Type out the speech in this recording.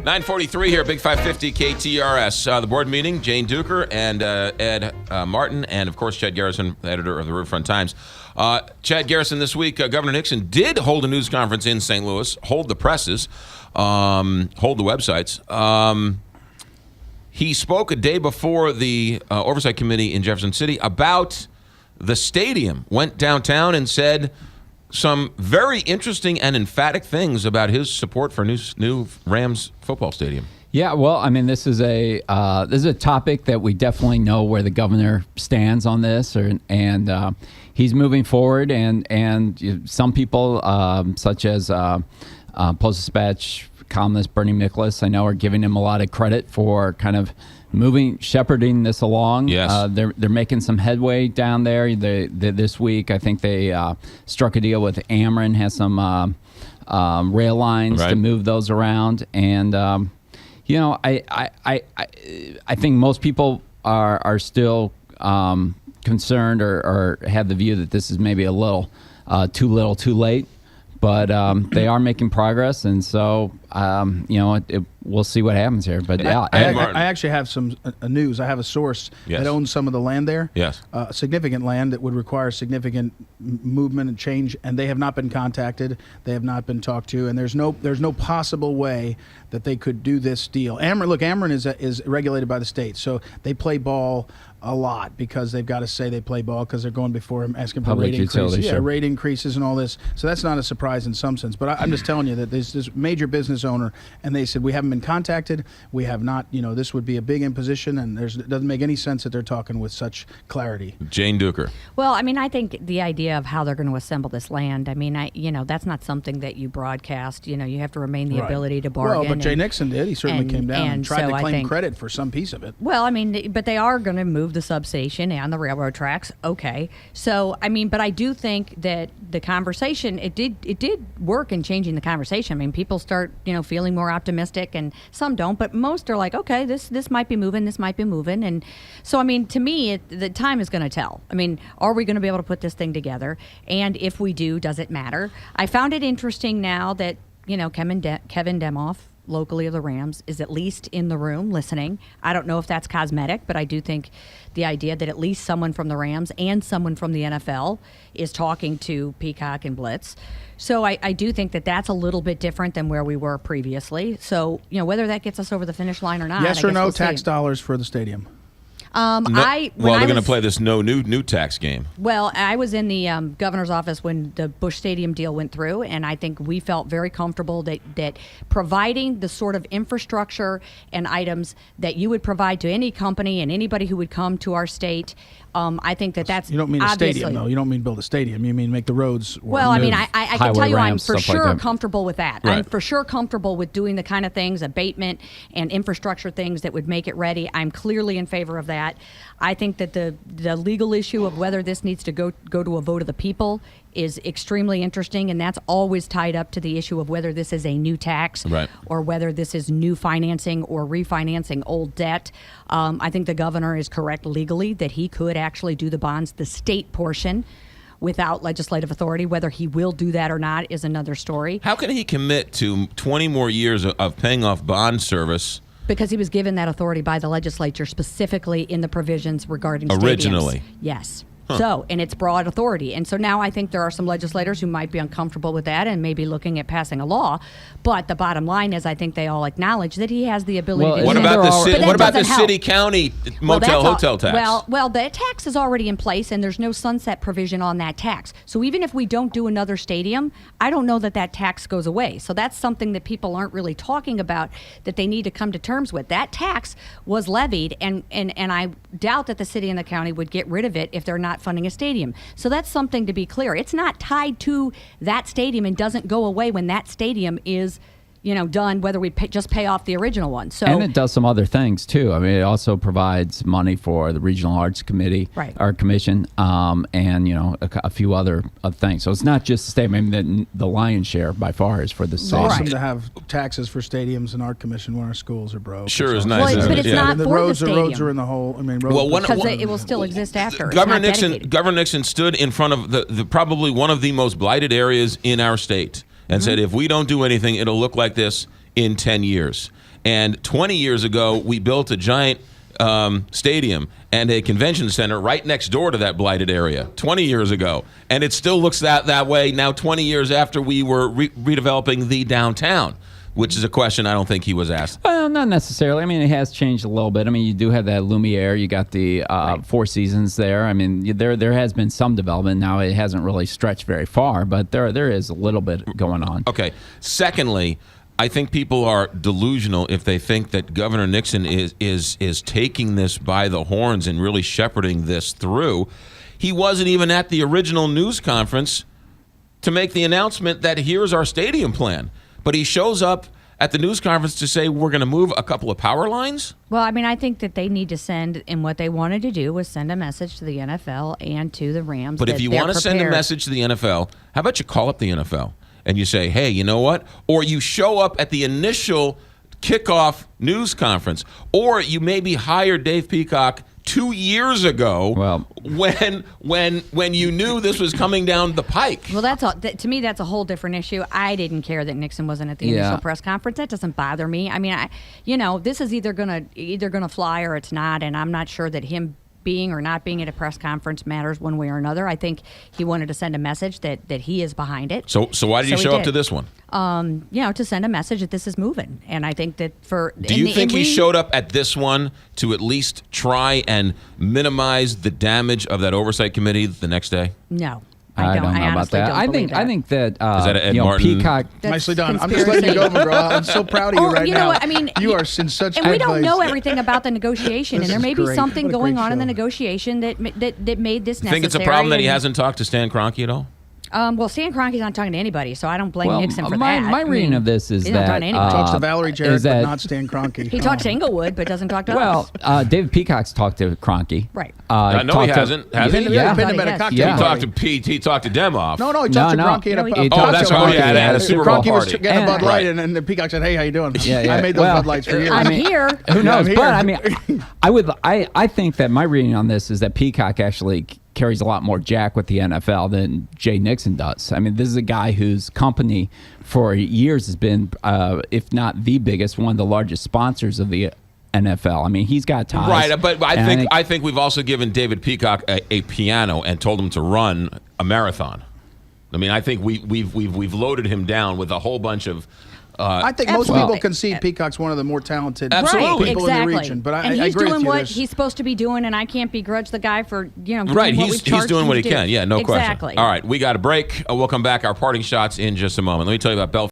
9:43 here, Big 550 KTRS. The board meeting, Jane Duker and Ed Martin, and of course Chad Garrison, the editor of the Riverfront Times. Chad Garrison, this week, Governor Nixon did hold a news conference in St. Louis, hold the presses, hold the websites. He spoke a day before the Oversight Committee in Jefferson City about the stadium, went downtown and said some very interesting and emphatic things about his support for new Rams football stadium. Yeah, well, I mean, this is a topic that we definitely know where the governor stands on this, and he's moving forward. And some people, such as Post-Dispatch columnist Bernie Miklasz, I know, are giving him a lot of credit for kind of shepherding this along. Yes. They're making some headway down there. This week, I think they struck a deal with Ameren, has some rail lines to move those around. And, I think most people are still concerned or have the view that this is maybe a little, too little, too late. But they are making progress, and so we'll see what happens here. But yeah, I actually have some news. I have a source that owns some of the land there. Yes, significant land that would require significant movement and change, and they have not been contacted. They have not been talked to, and there's no possible way that they could do this deal. Ameren is regulated by the state, so they play ball a lot because they've got to say they play ball because they're going before him asking for Public rate increases. utility, sure. Rate increases and all this. So that's not a surprise in some sense. But I'm just telling you that there's this major business owner, and they said, we haven't been contacted. We have not, this would be a big imposition, and it doesn't make any sense that they're talking with such clarity. Jane Duker. Well, I mean, I think the idea of how they're going to assemble this land, I mean, that's not something that you broadcast. You have to remain the ability to bargain. Well, but Jay Nixon did. He certainly came down and tried to claim credit for some piece of it. Well, I mean, but they are going to move the substation and the railroad tracks. Okay. So, I mean, but I do think that the conversation, it did work in changing the conversation. I mean, people start, feeling more optimistic, and some don't, but most are like, okay, this might be moving, this might be moving. And so, I mean, to me, the time is going to tell. I mean, are we going to be able to put this thing together? And if we do, does it matter? I found it interesting now that, Kevin Demoff, locally of the Rams, is at least in the room listening. I don't know if that's cosmetic, but I do think the idea that at least someone from the Rams and someone from the NFL is talking to Peacock and Blitz. So I do think that that's a little bit different than where we were previously. So, whether that gets us over the finish line or not. Yes or no tax dollars for the stadium? They're going to play this no new tax game. Well, I was in the governor's office when the Busch Stadium deal went through, and I think we felt very comfortable that providing the sort of infrastructure and items that you would provide to any company and anybody who would come to our state, I think that's You don't mean a stadium, though. You don't mean build a stadium. You mean make the roads work. Well, I mean, I can tell you ramps, I'm for sure like comfortable with that. Right. I'm for sure comfortable with doing the kind of things, abatement and infrastructure things that would make it ready. I'm clearly in favor of that. I think that the legal issue of whether this needs to go to a vote of the people is extremely interesting, and that's always tied up to the issue of whether this is a new tax or whether this is new financing or refinancing old debt. I think the governor is correct legally that he could actually do the bonds, the state portion, without legislative authority. Whether he will do that or not is another story. How can he commit to 20 more years of paying off bond service? Because he was given that authority by the legislature, specifically in the provisions regarding originally. Stadiums. Yes. So, and it's broad authority. And so now I think there are some legislators who might be uncomfortable with that and maybe looking at passing a law. But the bottom line is I think they all acknowledge that he has the ability to do what that. about the city-county hotel tax? Well, that tax is already in place, and there's no sunset provision on that tax. So even if we don't do another stadium, I don't know that tax goes away. So that's something that people aren't really talking about that they need to come to terms with. That tax was levied, and I doubt that the city and the county would get rid of it if they're not funding a stadium. So that's something to be clear. It's not tied to that stadium and doesn't go away when that stadium is done, whether we just pay off the original one. So, and it does some other things too. I mean, it also provides money for the Regional Arts Committee, or Commission, and a few other things. So it's not just the stadium. I mean, the lion's share by far is for the city. It's awesome to have taxes for stadiums and art commission when our schools are broke. Sure is nice. But it's not the for roads. the The stadium. roads are in the hole. I mean, because it will still exist after. Governor Nixon stood in front of the probably one of the most blighted areas in our state and said, if we don't do anything, it'll look like this in 10 years. And 20 years ago, we built a giant stadium and a convention center right next door to that blighted area 20 years ago. And it still looks that way now 20 years after we were redeveloping the downtown, which is a question I don't think he was asked. Well, not necessarily. I mean, it has changed a little bit. I mean, you do have that Lumiere. You got the Four Seasons there. I mean, there has been some development. Now it hasn't really stretched very far, but there is a little bit going on. Okay. Secondly, I think people are delusional if they think that Governor Nixon is taking this by the horns and really shepherding this through. He wasn't even at the original news conference to make the announcement that here's our stadium plan. But he shows up at the news conference to say we're going to move a couple of power lines? Well, I mean, I think that they need to send, and what they wanted to do was send a message to the NFL and to the Rams. But if you want to send a message to the NFL, how about you call up the NFL? And you say, hey, you know what? Or you show up at the initial kickoff news conference. Or you maybe hire Dave Peacock 2 years ago when you knew this was coming down the pike. Well, to me, that's a whole different issue. I didn't care that Nixon wasn't at the initial press conference. That doesn't bother me. I mean, this is either gonna fly or it's not, and I'm not sure that him being or not being at a press conference matters one way or another. I think he wanted to send a message that he is behind it. So why did you show up to this one? To send a message that this is moving. And I think that Do you think he showed up at this one to at least try and minimize the damage of that oversight committee the next day? No. I don't know about that. I think that is that Ed Martin? Peacock. Nicely done. I'm just letting you go, McGraw. I'm so proud of you right now. You know what? I mean, you are in such. And we don't know everything about the negotiation, and there may be great. something What a going great on in the show. negotiation that made this necessary. Think it's a problem that he hasn't talked to Stan Kroenke at all? Well, Stan Kroenke's not talking to anybody, so I don't blame Nixon for that. My reading of this is he's not that talking to anybody. Talks to Valerie Jarrett, but not Stan Kroenke. He talks to Englewood, but doesn't talk to us. David Peacock's talked to Kroenke. Right. No, he hasn't. Has he? Yeah. Pinned him at a cocktail He party. talked to Pete. He talked to Demoff. No, he talked to Kroenke at a he cocktail that's party. right. Yeah, at a Super Bowl Kroenke was party. getting a Bud And- Light, and then Peacock said, "Hey, how you doing? Yeah. I made those Well, Bud Lights for you." I'm here. Who knows? I'm here. But I mean, I think that my reading on this is that Peacock actually carries a lot more jack with the NFL than Jay Nixon does. I mean, this is a guy whose company for years has been, if not the biggest, one of the largest sponsors of the NFL. I mean, he's got ties. Right, but And I think we've also given David Peacock a piano and told him to run a marathon. I mean, I think we've loaded him down with a whole bunch of. I think most Absolutely. people concede Peacock's one of the more talented Absolutely. people exactly. in the region. But and I he's agree doing with you. what There's- he's supposed to be doing, and I can't begrudge the guy for doing Right, what he's we've charged doing him what to he do. can. Yeah, no Exactly. question. All right, we got a break. We'll come back. Our parting shots in just a moment. Let me tell you about Bell.